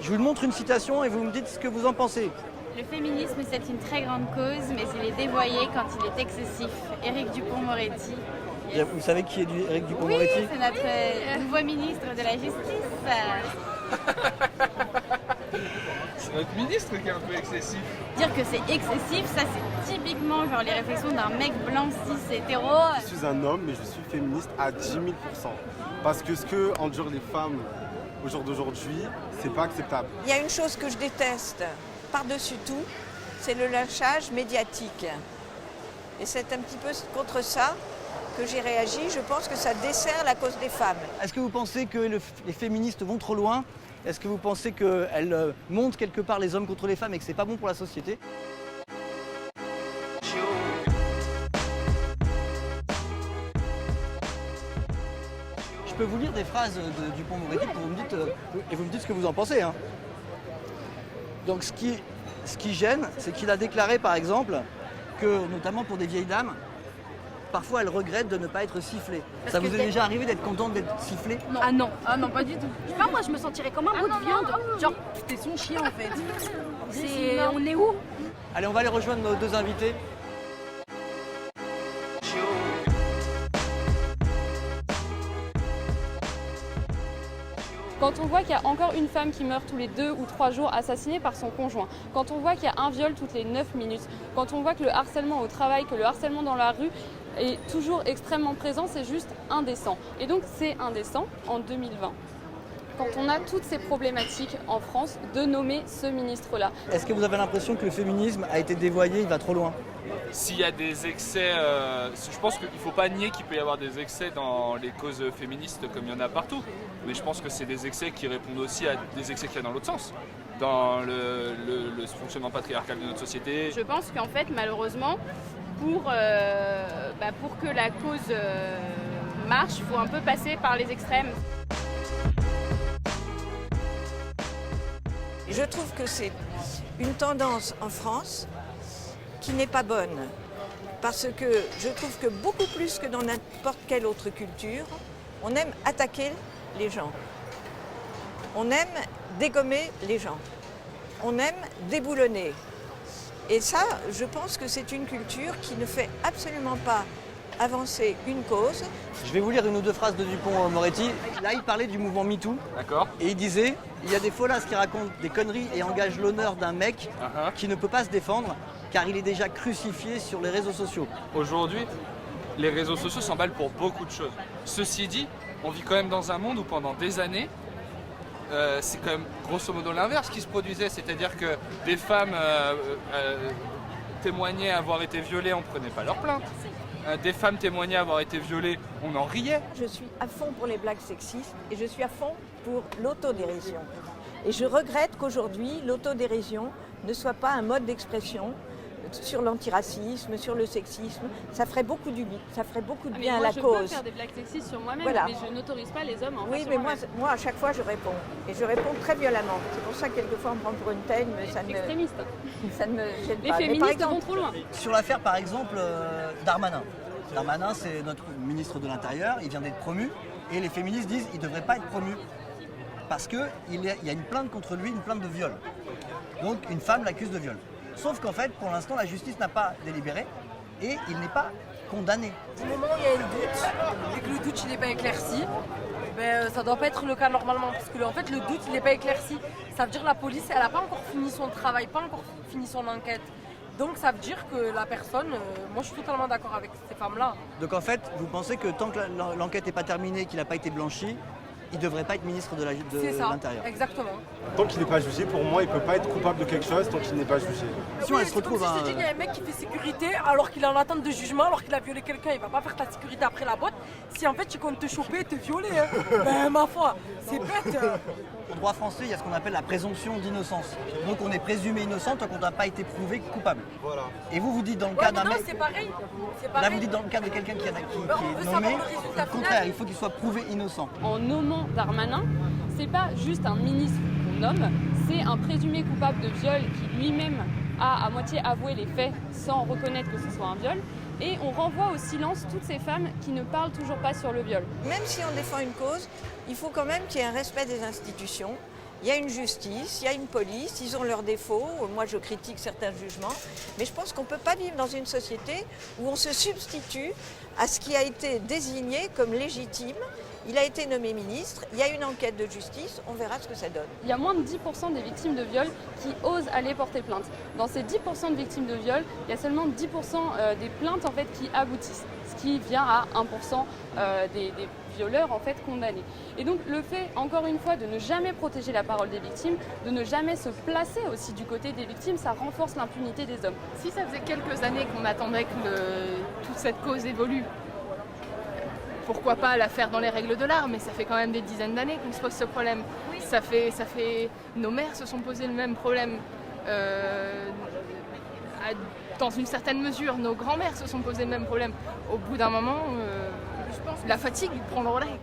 Je vous montre une citation et vous me dites ce que vous en pensez. Le féminisme, c'est une très grande cause, mais il est dévoyé quand il est excessif. Éric Dupond-Moretti. Yes. Vous savez qui est Éric Dupond-Moretti? Oui, c'est notre nouveau ministre de la Justice. C'est notre ministre qui est un peu excessif. Dire que c'est excessif, ça c'est typiquement genre les réflexions d'un mec blanc cis hétéro. Je suis un homme, mais je suis féministe à 10 000%. Parce que ce que endurent les femmes au jour d'aujourd'hui, c'est pas acceptable. Il y a une chose que je déteste par-dessus tout, c'est le lynchage médiatique. Et c'est un petit peu contre ça que j'ai réagi. Je pense que ça dessert la cause des femmes. Est-ce que vous pensez que les féministes vont trop loin? Est-ce que vous pensez qu'elles montent quelque part les hommes contre les femmes et que c'est pas bon pour la société? Je peux vous lire des phrases de Dupond-Moretti et vous me dites ce que vous en pensez. Hein. Donc ce qui gêne, c'est qu'il a déclaré par exemple que, notamment pour des vieilles dames, parfois elles regrettent de ne pas être sifflées. Ça vous est déjà arrivé d'être contente d'être sifflée? Non. Ah non, pas du tout. Je sais pas, moi je me sentirais comme un bout de viande. Genre, t'es son chien en fait. On est où? Allez, on va aller rejoindre nos deux invités. Quand on voit qu'il y a encore une femme qui meurt tous les 2 ou 3 jours assassinée par son conjoint, quand on voit qu'il y a un viol toutes les 9 minutes, quand on voit que le harcèlement au travail, que le harcèlement dans la rue est toujours extrêmement présent, c'est juste indécent. Et donc c'est indécent en 2020. Quand on a toutes ces problématiques en France, de nommer ce ministre-là. Est-ce que vous avez l'impression que le féminisme a été dévoyé, il va trop loin? S'il y a des excès, je pense qu'il ne faut pas nier qu'il peut y avoir des excès dans les causes féministes comme il y en a partout. Mais je pense que c'est des excès qui répondent aussi à des excès qu'il y a dans l'autre sens, dans le fonctionnement patriarcal de notre société. Je pense qu'en fait, malheureusement, pour que la cause marche, il faut un peu passer par les extrêmes. Je trouve que c'est une tendance en France qui n'est pas bonne. Parce que je trouve que beaucoup plus que dans n'importe quelle autre culture, on aime attaquer les gens. On aime dégommer les gens. On aime déboulonner. Et ça, je pense que c'est une culture qui ne fait absolument pas avancer une cause. Je vais vous lire une ou deux phrases de Dupond-Moretti. Là, il parlait du mouvement MeToo. D'accord. Et il disait, il y a des folasses qui racontent des conneries et engagent l'honneur d'un mec qui ne peut pas se défendre car il est déjà crucifié sur les réseaux sociaux. Aujourd'hui, les réseaux sociaux s'emballent pour beaucoup de choses. Ceci dit, on vit quand même dans un monde où pendant des années, c'est quand même grosso modo l'inverse qui se produisait. C'est-à-dire que des femmes témoignaient avoir été violées, on ne prenait pas leur plainte. Des femmes témoignaient avoir été violées, on en riait. Je suis à fond pour les blagues sexistes et je suis à fond pour l'autodérision. Et je regrette qu'aujourd'hui, l'autodérision ne soit pas un mode d'expression sur l'antiracisme, sur le sexisme. Ça ferait beaucoup du bien, ça ferait beaucoup de bien à la cause. Je peux faire des blagues sexistes sur moi-même, Voilà. mais je n'autorise pas les hommes à en Oui, faire mais sur moi-même. moi, à chaque fois, je réponds. Et je réponds très violemment. C'est pour ça que quelquefois, on me prend pour une teigne, mais ça ne me gêne Les pas. Mais par féministes exemple, vont trop loin. Sur l'affaire, par exemple, Darmanin. Darmanin, c'est notre ministre de l'Intérieur, il vient d'être promu. Et les féministes disent qu'il ne devrait pas être promu. Parce qu'il y a une plainte contre lui, une plainte de viol. Donc, une femme l'accuse de viol. Sauf qu'en fait, pour l'instant, la justice n'a pas délibéré et il n'est pas condamné. Au moment où il y a un doute, et que le doute n'est pas éclairci, ça ne doit pas être le cas normalement. Parce que en fait, le doute n'est pas éclairci. Ça veut dire que la police, elle n'a pas encore fini son travail, pas encore fini son enquête. Donc ça veut dire que la personne, moi je suis totalement d'accord avec ces femmes-là. Donc en fait, vous pensez que tant que l'enquête n'est pas terminée, qu'il n'a pas été blanchi, il ne devrait pas être ministre de l'Intérieur. Exactement. Tant qu'il n'est pas jugé, pour moi, il ne peut pas être coupable de quelque chose tant qu'il n'est pas jugé. Si on se retrouve si je te dis qu'il y a un mec qui fait sécurité alors qu'il est en attente de jugement, alors qu'il a violé quelqu'un, il va pas faire ta sécurité après la boîte. Si en fait il compte te choper et te violer, ben ma foi, c'est bête. En droit français, il y a ce qu'on appelle la présomption d'innocence. Donc on est présumé innocent tant qu'on n'a pas été prouvé coupable. Voilà. Et vous dit dans le cas d'un mec... c'est pareil. Là vous dites dans le cas de quelqu'un qui est nommé, au contraire, il faut qu'il soit prouvé innocent. En nommant Darmanin, c'est pas juste un ministre qu'on nomme, c'est un présumé coupable de viol qui lui-même a à moitié avoué les faits sans reconnaître que ce soit un viol. Et on renvoie au silence toutes ces femmes qui ne parlent toujours pas sur le viol. même si on défend une cause, il faut quand même qu'il y ait un respect des institutions Il y a une justice, il y a une police, ils ont leurs défauts. Moi, je critique certains jugements. Mais je pense qu'on ne peut pas vivre dans une société où on se substitue à ce qui a été désigné comme légitime. Il a été nommé ministre, il y a une enquête de justice, on verra ce que ça donne. Il y a moins de 10% des victimes de viol qui osent aller porter plainte. Dans ces 10% de victimes de viol, il y a seulement 10% des plaintes en fait, qui aboutissent, ce qui vient à 1% des violeurs en fait, condamnés. Et donc le fait, encore une fois, de ne jamais protéger la parole des victimes, de ne jamais se placer aussi du côté des victimes, ça renforce l'impunité des hommes. Si ça faisait quelques années qu'on attendait que toute cette cause évolue, pourquoi pas la faire dans les règles de l'art, mais ça fait quand même des dizaines d'années qu'on se pose ce problème. Oui. Nos mères se sont posé le même problème. Dans une certaine mesure, nos grands-mères se sont posé le même problème. Au bout d'un moment, je pense que la fatigue prend le relais.